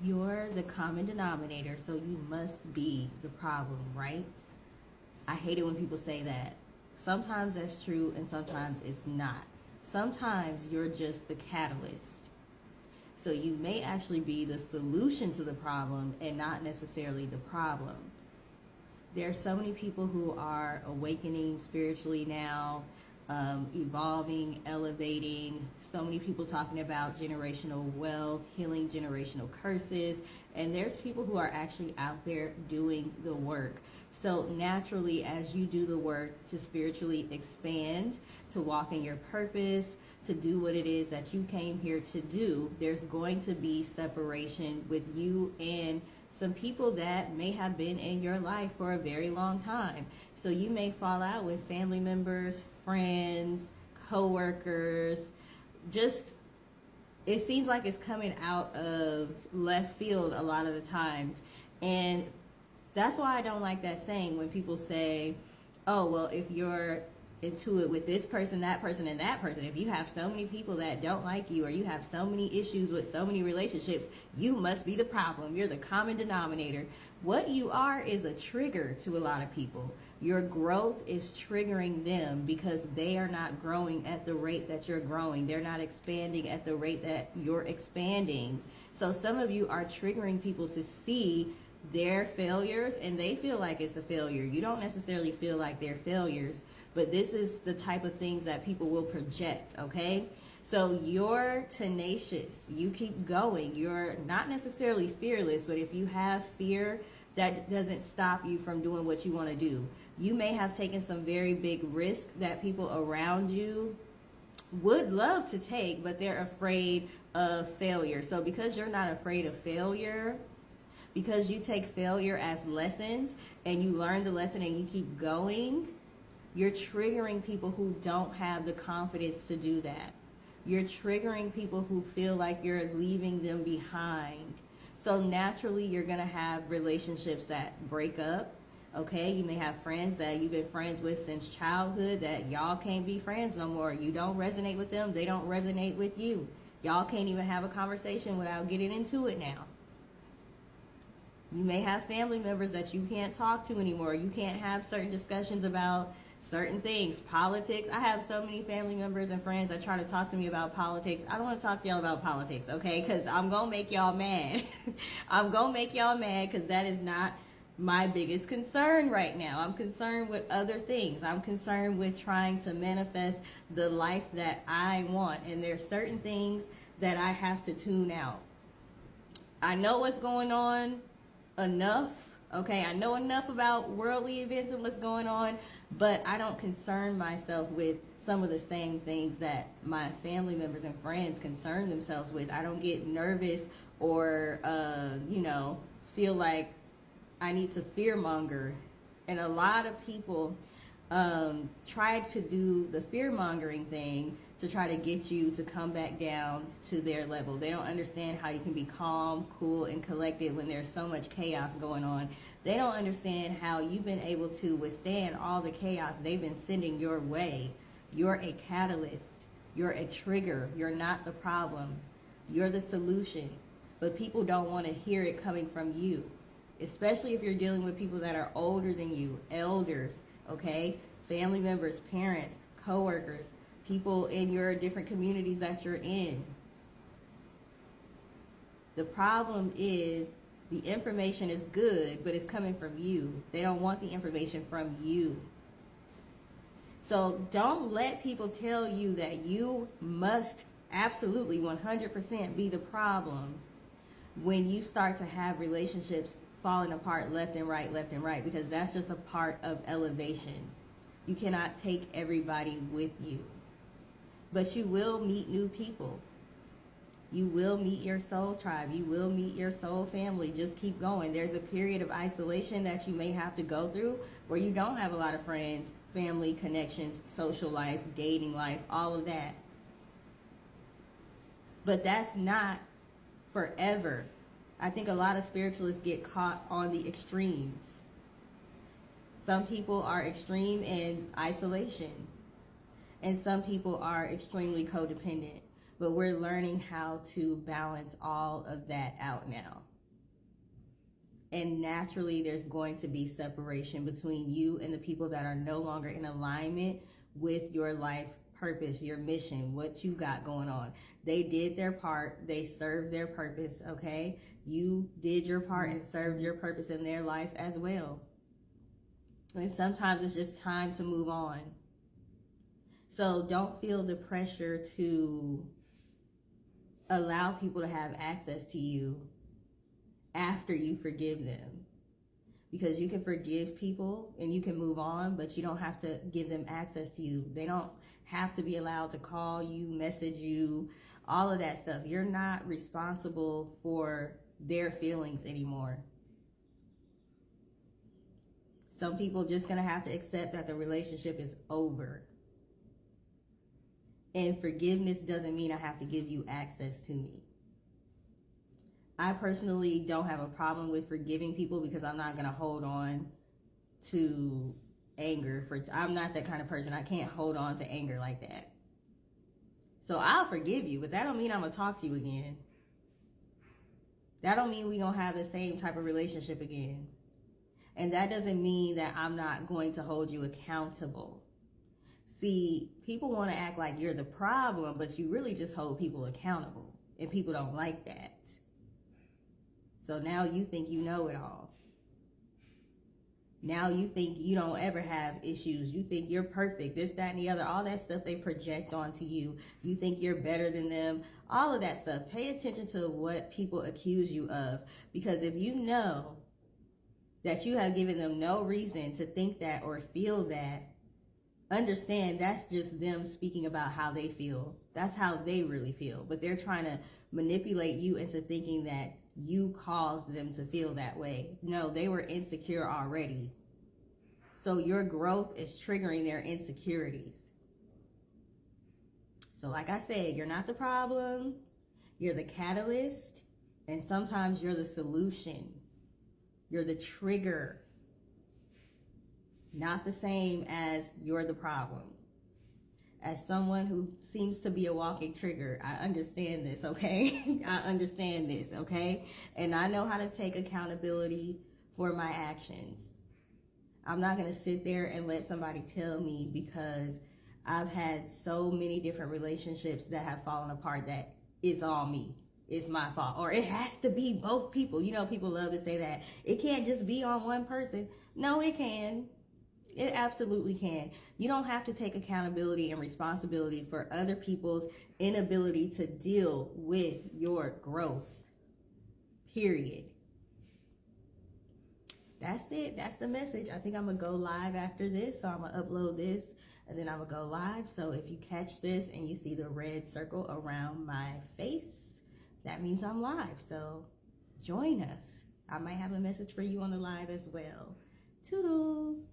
You're the common denominator, so you must be the problem, right? I hate it when people say that. Sometimes that's true and sometimes it's not. Sometimes you're just the catalyst. So you may actually be the solution to the problem and not necessarily the problem. There are so many people who are awakening spiritually now, evolving, elevating. So many people talking about generational wealth, healing generational curses, and there's people who are actually out there doing the work. So naturally, as you do the work to spiritually expand, to walk in your purpose, to do what it is that you came here to do, there's going to be separation with you and some people that may have been in your life for a very long time. So you may fall out with family members, friends, co-workers. Just, it seems like it's coming out of left field a lot of the times. And that's why I don't like that saying when people say, oh, well, if you're into it with this person, that person, and that person, if you have so many people that don't like you, or you have so many issues with so many relationships, you must be the problem. You're the common denominator. What you are is a trigger to a lot of people. Your growth is triggering them because they are not growing at the rate that you're growing. They're not expanding at the rate that you're expanding. So some of you are triggering people to see their failures and they feel like it's a failure. You don't necessarily feel like they're failures, but this is the type of things that people will project, okay? So you're tenacious. You keep going. You're not necessarily fearless, but if you have fear, that doesn't stop you from doing what you want to do. You may have taken some very big risk that people around you would love to take, but they're afraid of failure. So because you're not afraid of failure, because you take failure as lessons and you learn the lesson and you keep going, you're triggering people who don't have the confidence to do that. You're triggering people who feel like you're leaving them behind. So naturally, you're going to have relationships that break up. Okay, you may have friends that you've been friends with since childhood that y'all can't be friends no more. You don't resonate with them. They don't resonate with you. Y'all can't even have a conversation without getting into it now. You may have family members that you can't talk to anymore. You can't have certain discussions about certain things, politics. I have so many family members and friends that try to talk to me about politics. I don't want to talk to y'all about politics, okay? Because I'm going to make y'all mad. I'm going to make y'all mad because that is not my biggest concern right now. I'm concerned with other things. I'm concerned with trying to manifest the life that I want. And there's certain things that I have to tune out. I know what's going on enough. Okay, I know enough about worldly events and what's going on, but I don't concern myself with some of the same things that my family members and friends concern themselves with. I don't get nervous or, feel like I need to fearmonger. And a lot of people try to do the fear-mongering thing to try to get you to come back down to their level. They don't understand how you can be calm, cool, and collected when there's so much chaos going on. They don't understand how you've been able to withstand all the chaos they've been sending your way. You're a catalyst. You're a trigger. You're not the problem. You're the solution. But people don't want to hear it coming from you, especially if you're dealing with people that are older than you, elders, okay? Family members, parents, coworkers, people in your different communities that you're in. The problem is the information is good, but it's coming from you. They don't want the information from you. So don't let people tell you that you must absolutely 100% be the problem when you start to have relationships falling apart left and right, because that's just a part of elevation. You cannot take everybody with you. But you will meet new people. You will meet your soul tribe. You will meet your soul family. Just keep going. There's a period of isolation that you may have to go through where you don't have a lot of friends, family, connections, social life, dating life, all of that. But that's not forever. I think a lot of spiritualists get caught on the extremes. Some people are extreme in isolation, and some people are extremely codependent. But we're learning how to balance all of that out now. And naturally, there's going to be separation between you and the people that are no longer in alignment with your life purpose, your mission, what you got going on. They did their part. They served their purpose, okay? You did your part and served your purpose in their life as well. And sometimes it's just time to move on. So don't feel the pressure to allow people to have access to you after you forgive them, because you can forgive people and you can move on, but you don't have to give them access to you. They don't have to be allowed to call you, message you, all of that stuff. You're not responsible for their feelings anymore. Some people just gonna have to accept that the relationship is over. And forgiveness doesn't mean I have to give you access to me. I personally don't have a problem with forgiving people because I'm not going to hold on to anger. I'm not that kind of person. I can't hold on to anger like that. So I'll forgive you, but that don't mean I'm going to talk to you again. That don't mean we're going to have the same type of relationship again. And that doesn't mean that I'm not going to hold you accountable. See, people want to act like you're the problem, but you really just hold people accountable. And people don't like that. So now you think you know it all. Now you think you don't ever have issues. You think you're perfect, this, that, and the other. All that stuff they project onto you. You think you're better than them. All of that stuff. Pay attention to what people accuse you of. Because if you know that you have given them no reason to think that or feel that, understand that's just them speaking about how they feel. That's how they really feel. But they're trying to manipulate you into thinking that you caused them to feel that way. No, they were insecure already. So your growth is triggering their insecurities. So like I said, you're not the problem. You're the catalyst. And sometimes you're the solution. You're the trigger. Not the same as you're the problem. As someone who seems to be a walking trigger, I understand this, okay? I understand this, okay? And I know how to take accountability for my actions. I'm not going to sit there and let somebody tell me, because I've had so many different relationships that have fallen apart, that it's all me. It's my fault. Or it has to be both people. You know, people love to say that. It can't just be on one person. No, it can. It absolutely can. You don't have to take accountability and responsibility for other people's inability to deal with your growth. Period. That's it. That's the message. I think I'm going to go live after this. So I'm going to upload this and then I'm going to go live. So if you catch this and you see the red circle around my face, that means I'm live. So join us. I might have a message for you on the live as well. Toodles.